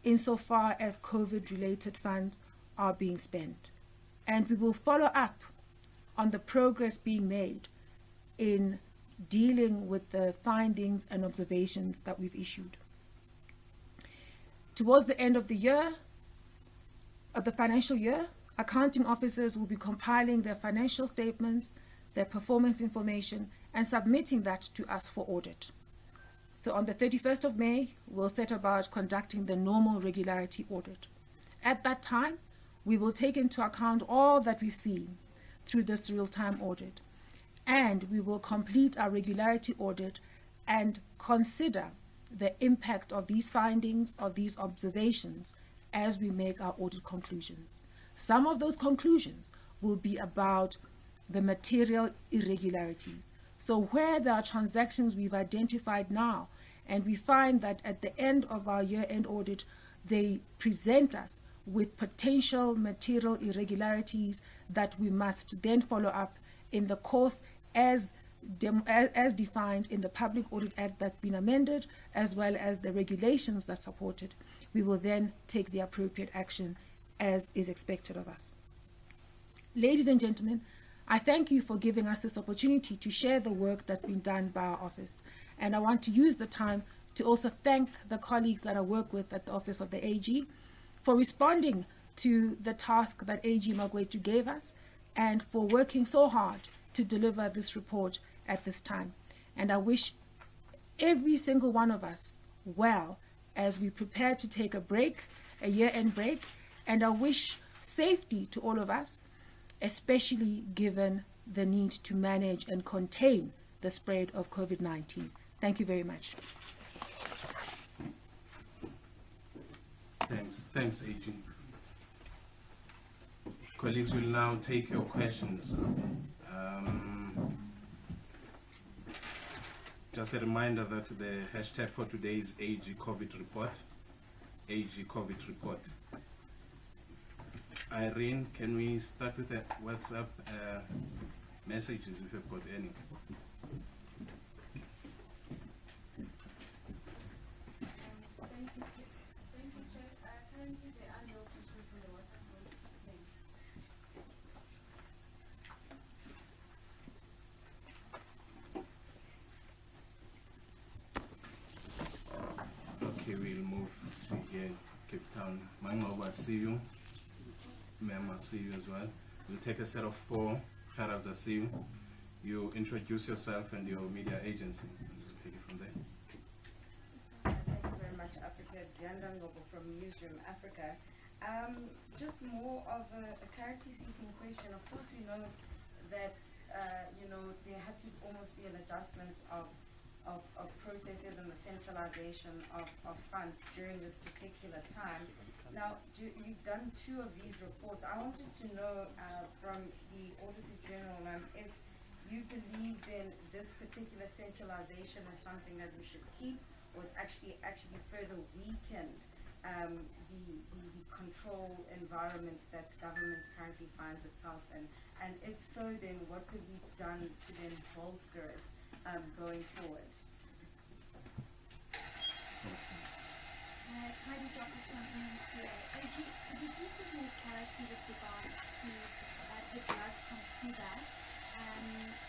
insofar as COVID-related funds are being spent. And we will follow up on the progress being made in dealing with the findings and observations that we've issued. Towards the end of the year, of the financial year, accounting officers will be compiling their financial statements, their performance information, and submitting that to us for audit. So on the 31st of May, we'll set about conducting the normal regularity audit. At that time, we will take into account all that we've seen through this real-time audit, and we will complete our regularity audit and consider the impact of these findings, of these observations, as we make our audit conclusions. Some of those conclusions will be about the material irregularities. So where there are transactions we've identified now, and we find that at the end of our year-end audit, they present us with potential material irregularities that we must then follow up in the course as defined in the Public Audit Act that's been amended, as well as the regulations that support it. We will then take the appropriate action as is expected of us. Ladies and gentlemen, I thank you for giving us this opportunity to share the work that's been done by our office. And I want to use the time to also thank the colleagues that I work with at the Office of the AG for responding to the task that AG Magwetu gave us and for working so hard to deliver this report at this time. And I wish every single one of us well as we prepare to take a break, a year-end break, and I wish safety to all of us, especially given the need to manage and contain the spread of COVID-19. Thank you very much. Thanks, AG. Colleagues will now take your questions. Just a reminder that the hashtag for today is AG COVID report. AG COVID report. Irene, can we start with the WhatsApp messages if you've got any? Thank you, Chair. Currently, there are no questions in the WhatsApp group. Okay, we'll move to here, Cape Town. Mangoba, I see you. Ma'am, I see you as well. We'll take a set of 4. Harold, I see you. You introduce yourself and your media agency. We'll take it from there. Thank you very much, Africa. Zianda Ngobo from Newsroom Africa. Just more of a clarity-seeking question. Of course, we know that there had to almost be an adjustment of processes and the centralization of funds during this particular time. Now, you've done 2 of these reports. I wanted to know from the Auditor-General if you believe then this particular centralization is something that we should keep, or it's actually further weakened the control environment that government currently finds itself in. And if so, then what could be done to then bolster it going forward? It's Heidi Jockeys from NCA. AG, could you please give more clarity with regards to the blood from Cuba?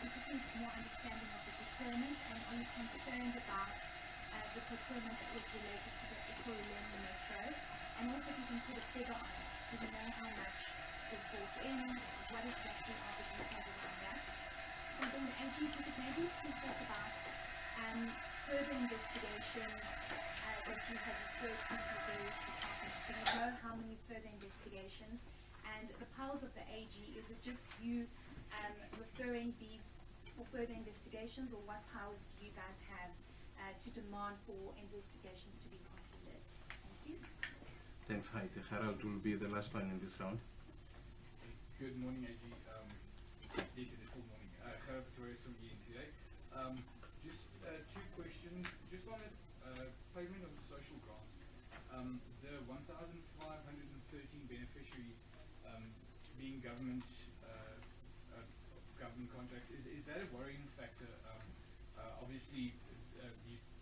We just need more understanding of the procurement, and are you concerned about the procurement that was related to the Ekurhuleni Metro? And also if you can put a figure on it, do we know how much was brought in, what exactly are the details around that? And then AG, if you could maybe speak to us about further investigations that you have referred to various departments. Do you know how many further investigations And the powers of the AG, is it just you referring these for further investigations, or what powers do you guys have to demand for investigations to be concluded? Thank you. Thanks, Heidi. Harold will be the last one in this round. Good morning, AG. Yes, it is full morning. Harold Torres from ENCA. Just two questions. Just on the payment of the social grants. The 1,513 beneficiaries being government contracts, is that a worrying factor? Obviously,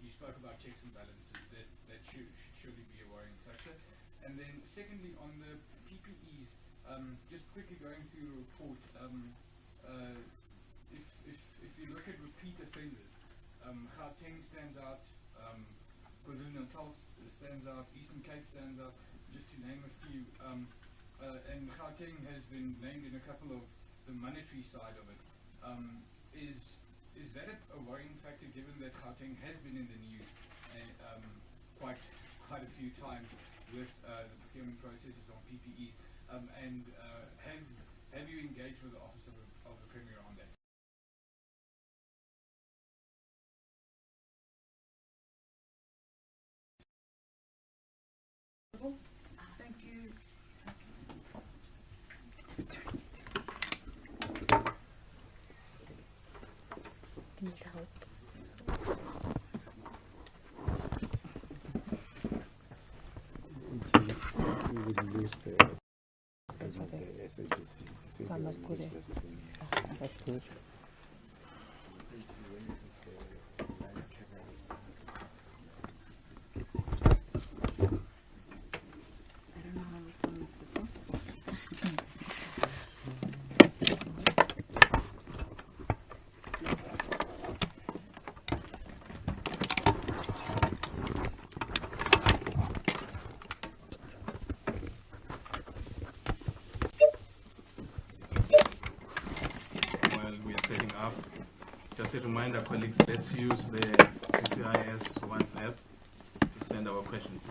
you spoke about checks and balances. That should surely be a worrying factor. And then secondly, on the PPEs, just quickly going through the report, if you look at repeat offenders, Gauteng stands out, KwaZulu-Natal stands out, Eastern Cape stands out, just to name a few. And Gauteng has been named in a couple of the monetary side of it. Is that a worrying factor, given that Gauteng has been in the news quite a few times with the procurement processes on PPE? And have you engaged with the Office of the Premier on that? Thank you. Just a reminder, colleagues, let's use the GCIS WhatsApp to send our questions.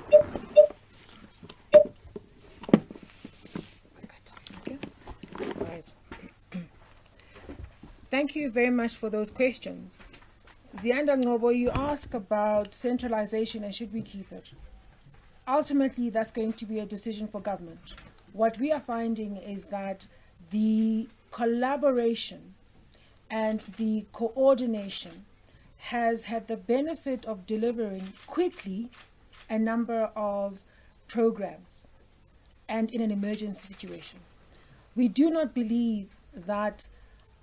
Okay. Right. Thank you very much for those questions. Zianda Ngobo, you ask about centralization and should we keep it? Ultimately, that's going to be a decision for government. What we are finding is that the collaboration and the coordination has had the benefit of delivering quickly a number of programs and in an emergency situation. We do not believe that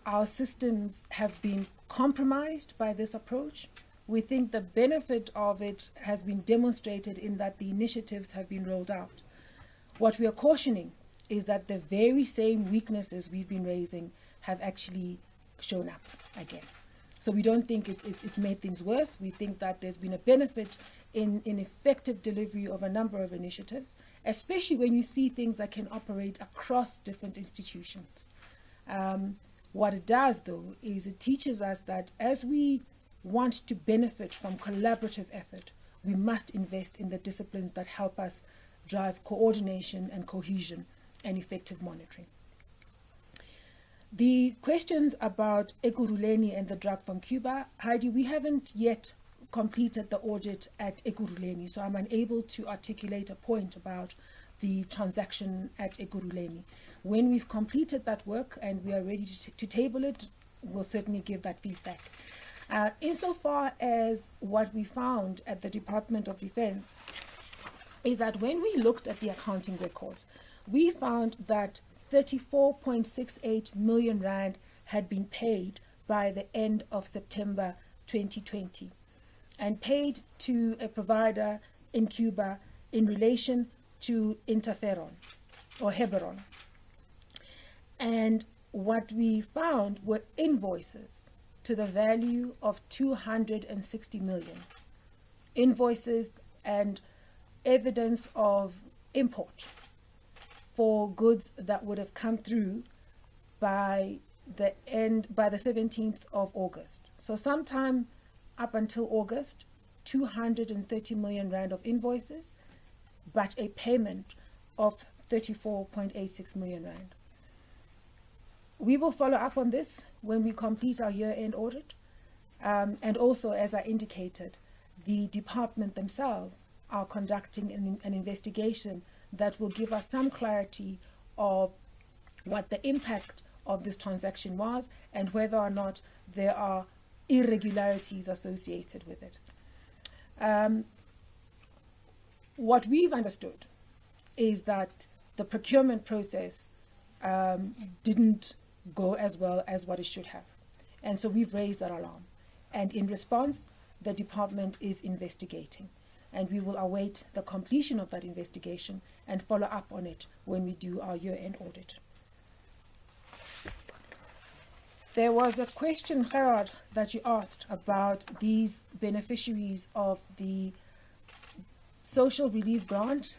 our systems have been compromised by this approach. We think the benefit of it has been demonstrated in that the initiatives have been rolled out. What we are cautioning is that the very same weaknesses we've been raising have actually shown up again. So we don't think it's made things worse. We think that there's been a benefit in effective delivery of a number of initiatives, especially when you see things that can operate across different institutions. What it does, though, is it teaches us that as we want to benefit from collaborative effort, we must invest in the disciplines that help us drive coordination and cohesion and effective monitoring. The questions about Ekurhuleni and the drug from Cuba, Heidi, we haven't yet completed the audit at Ekurhuleni, so I'm unable to articulate a point about the transaction at Ekurhuleni. When we've completed that work and we are ready to table it, we'll certainly give that feedback. Insofar as what we found at the Department of Defense is that when we looked at the accounting records, we found that 34.68 million rand had been paid by the end of September 2020 and paid to a provider in Cuba in relation to interferon or heberon. And what we found were invoices to the value of 260 million. Invoices and evidence of import for goods that would have come through by the 17th of August. So sometime up until August, 230 million rand of invoices, but a payment of 34.86 million rand. We will follow up on this when we complete our year-end audit. And also, as I indicated, the department themselves are conducting an investigation that will give us some clarity of what the impact of this transaction was and whether or not there are irregularities associated with it. What we've understood is that the procurement process didn't go as well as what it should have. And so we've raised that alarm. And in response, the department is investigating. And we will await the completion of that investigation and follow up on it when we do our year-end audit. There was a question, Gerard, that you asked about these beneficiaries of the social relief grant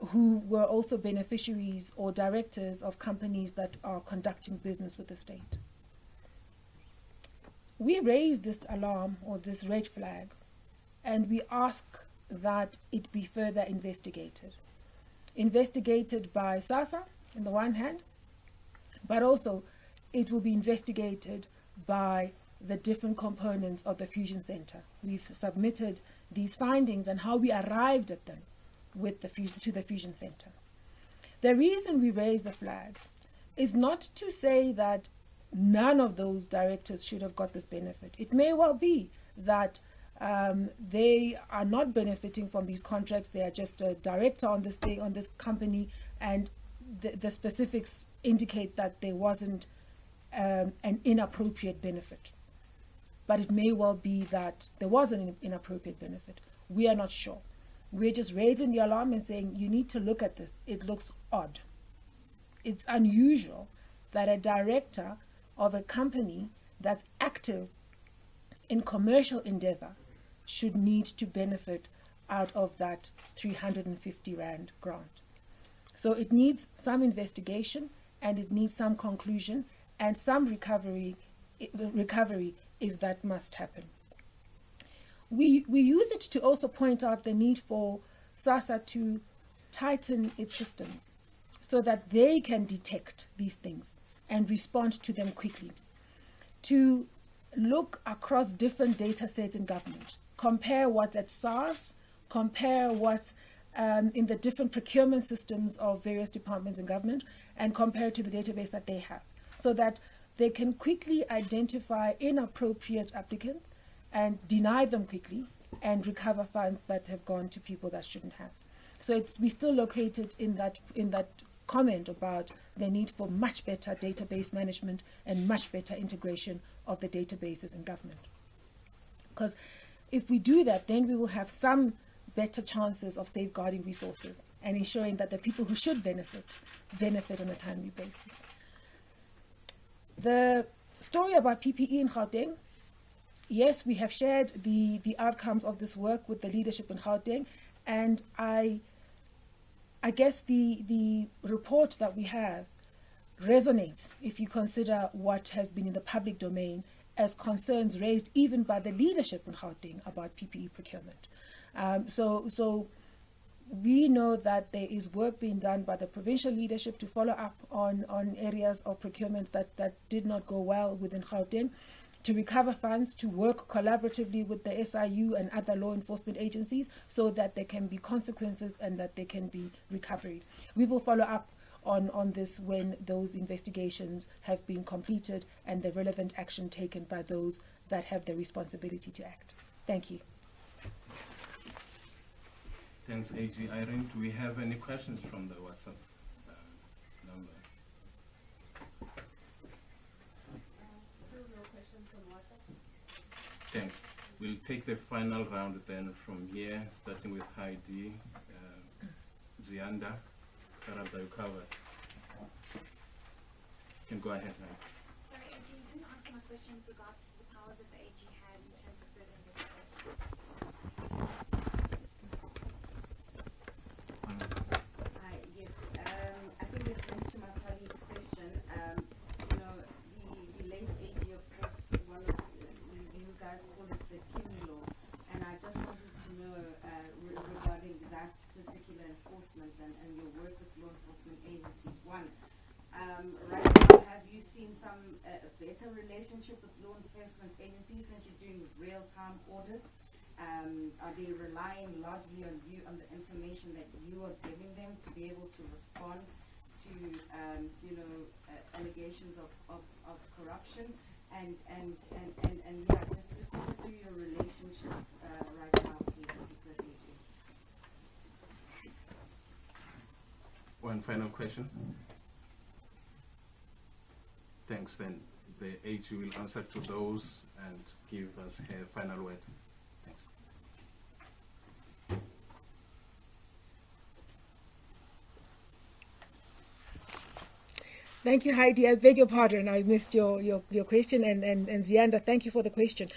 who were also beneficiaries or directors of companies that are conducting business with the state. We raised this alarm or this red flag, and we ask that it be further investigated. Investigated by SASSA on the one hand, but also it will be investigated by the different components of the Fusion Center. We've submitted these findings and how we arrived at them with to the Fusion Center. The reason we raise the flag is not to say that none of those directors should have got this benefit. It may well be that they are not benefiting from these contracts. They are just a director on this day on this company, and the specifics indicate that there wasn't an inappropriate benefit. But it may well be that there was an inappropriate benefit. We are not sure. We're just raising the alarm and saying, you need to look at this. It looks odd. It's unusual that a director of a company that's active in commercial endeavor should need to benefit out of that 350 Rand grant. So it needs some investigation, and it needs some conclusion and some recovery if that must happen. We use it to also point out the need for SASSA to tighten its systems so that they can detect these things and respond to them quickly. To look across different data sets in government, compare what's at SARS, compare what's in the different procurement systems of various departments in government, and compare it to the database that they have, so that they can quickly identify inappropriate applicants and deny them quickly and recover funds that have gone to people that shouldn't have. So we still located in that comment about the need for much better database management and much better integration of the databases in government. Because if we do that, then we will have some better chances of safeguarding resources and ensuring that the people who should benefit on a timely basis. The story about PPE in Gauteng, yes, we have shared the outcomes of this work with the leadership in Gauteng, and I guess the report that we have resonates if you consider what has been in the public domain as concerns raised even by the leadership in Gauteng about PPE procurement. So we know that there is work being done by the provincial leadership to follow up on areas of procurement that did not go well within Gauteng, to recover funds, to work collaboratively with the SIU and other law enforcement agencies so that there can be consequences and that there can be recovery. We will follow up on this when those investigations have been completed and the relevant action taken by those that have the responsibility to act. Thank you. Thanks, AG Irene. Do we have any questions from the WhatsApp number? Still no questions on WhatsApp. Thanks. We'll take the final round then from here, starting with Heidi, Zianda, Karada, you covered. You can go ahead now. Sorry, AG, you didn't answer my question with regards to the powers that the AG has in terms of further investigation. Hi, yes. I think it's linked to my colleague's question. You know, the late AG, of course, one of you guys call it the Kimi law, and I just wanted to know regarding that. that particular enforcement and your work with law enforcement agencies. One, right now, have you seen some better relationship with law enforcement agencies since you're doing real-time audits? Are they relying largely on you, on the information that you are giving them to be able to respond to, allegations of corruption? And yeah, just do your relationship right now, please, if you could, AG. One final question. Thanks. Then the AG will answer to those and give us her final word. Thanks. Thank you, Heidi. I beg your pardon. I missed your question. And Zianda, thank you for the question.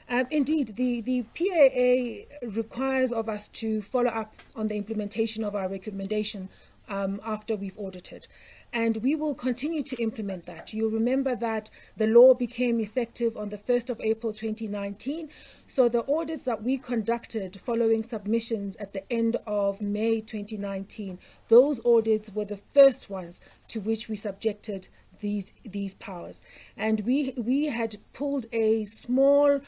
Indeed, the PAA requires of us to follow up on the implementation of our recommendation after we've audited. And we will continue to implement that. You'll remember that the law became effective on the 1st of April 2019. So the audits that we conducted following submissions at the end of May 2019, those audits were the first ones to which we subjected these powers. And we had pulled a small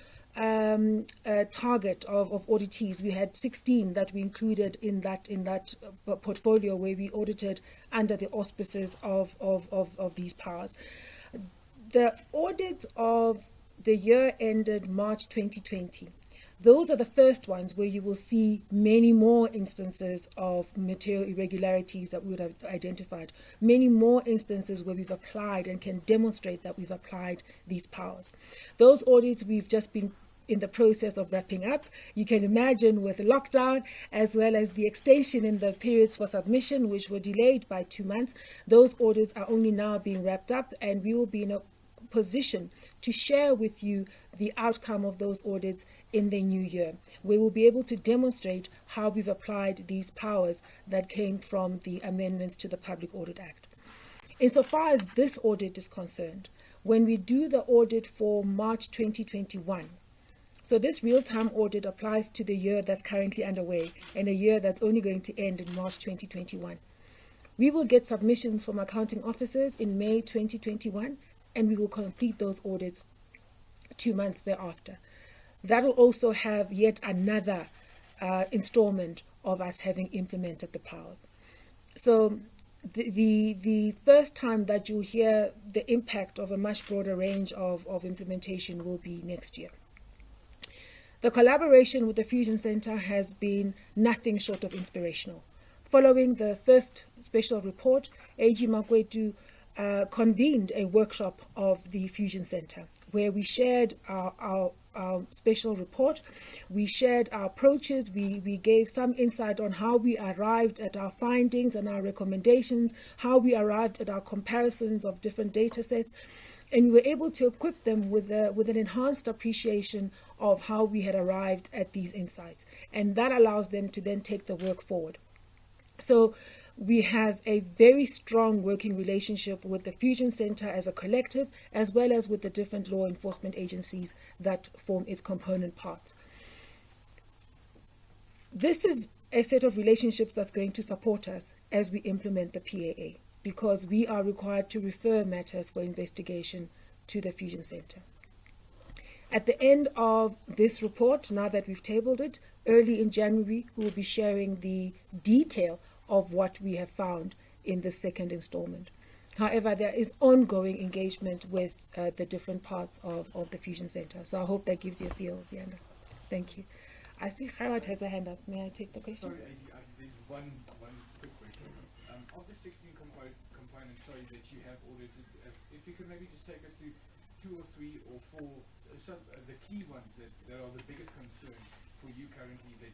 target of auditees. We had 16 that we included in that portfolio where we audited under the auspices of these powers. The audit of the year ended March 2020. Those are the first ones where you will see many more instances of material irregularities that we would have identified, many more instances where we've applied and can demonstrate that we've applied these powers. Those audits we've just been in the process of wrapping up. You can imagine with lockdown, as well as the extension in the periods for submission, which were delayed by 2 months, those audits are only now being wrapped up, and we will be in a position to share with you the outcome of those audits in the new year. We will be able to demonstrate how we've applied these powers that came from the amendments to the Public Audit Act. Insofar as this audit is concerned, when we do the audit for March 2021, so this real-time audit applies to the year that's currently underway and a year that's only going to end in March 2021. We will get submissions from accounting officers in May 2021, and we will complete those audits 2 months thereafter. That will also have yet another installment of us having implemented the powers. So the first time that you'll hear the impact of a much broader range of implementation will be next year. The collaboration with the Fusion Center has been nothing short of inspirational. Following the first special report, AG Makwetu convened a workshop of the Fusion Center where we shared our special report, we shared our approaches, we gave some insight on how we arrived at our findings and our recommendations, how we arrived at our comparisons of different data sets, and we were able to equip them with an enhanced appreciation of how we had arrived at these insights. And that allows them to then take the work forward. So we have a very strong working relationship with the Fusion Center as a collective, as well as with the different law enforcement agencies that form its component parts. This is a set of relationships that's going to support us as we implement the PAA, because we are required to refer matters for investigation to the Fusion Center. At the end of this report, now that we've tabled it, early in January, we will be sharing the detail of what we have found in the second installment. However, there is ongoing engagement with the different parts of the Fusion Center. So I hope that gives you a feel, Zianda. Thank you. I see Gerard has a hand up. May I take the question? Sorry, there's one quick question. Of the 16 components, that you have audited, if you could maybe just take us through 2 or 3 or 4, the key ones that are the biggest concern for you currently that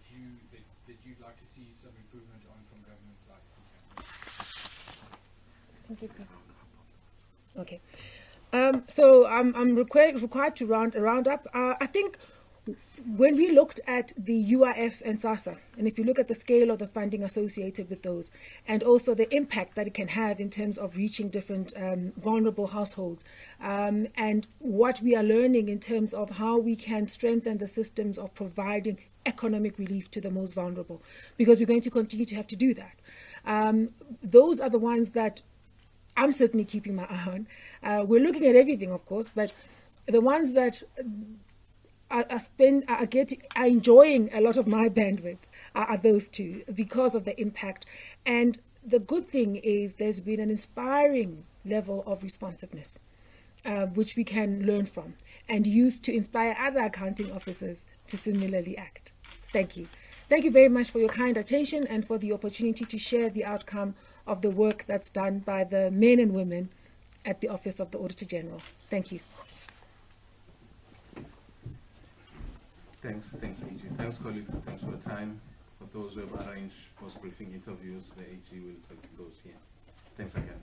you'd like to see some improvement on from government side. Thank you. Okay. So I'm required to round up. I think when we looked at the UIF and SASSA, and if you look at the scale of the funding associated with those, and also the impact that it can have in terms of reaching different vulnerable households, and what we are learning in terms of how we can strengthen the systems of providing economic relief to the most vulnerable, because we're going to continue to have to do that. Those are the ones that I'm certainly keeping my eye on. We're looking at everything, of course, but the ones that are enjoying a lot of my bandwidth are those two, because of the impact. And the good thing is there's been an inspiring level of responsiveness, which we can learn from and use to inspire other accounting officers to similarly act. Thank you. Thank you very much for your kind attention and for the opportunity to share the outcome of the work that's done by the men and women at the Office of the Auditor-General. Thank you. Thanks, AG. Thanks, colleagues. Thanks for the time. For those who have arranged post-briefing interviews, the AG will take those here. Thanks again.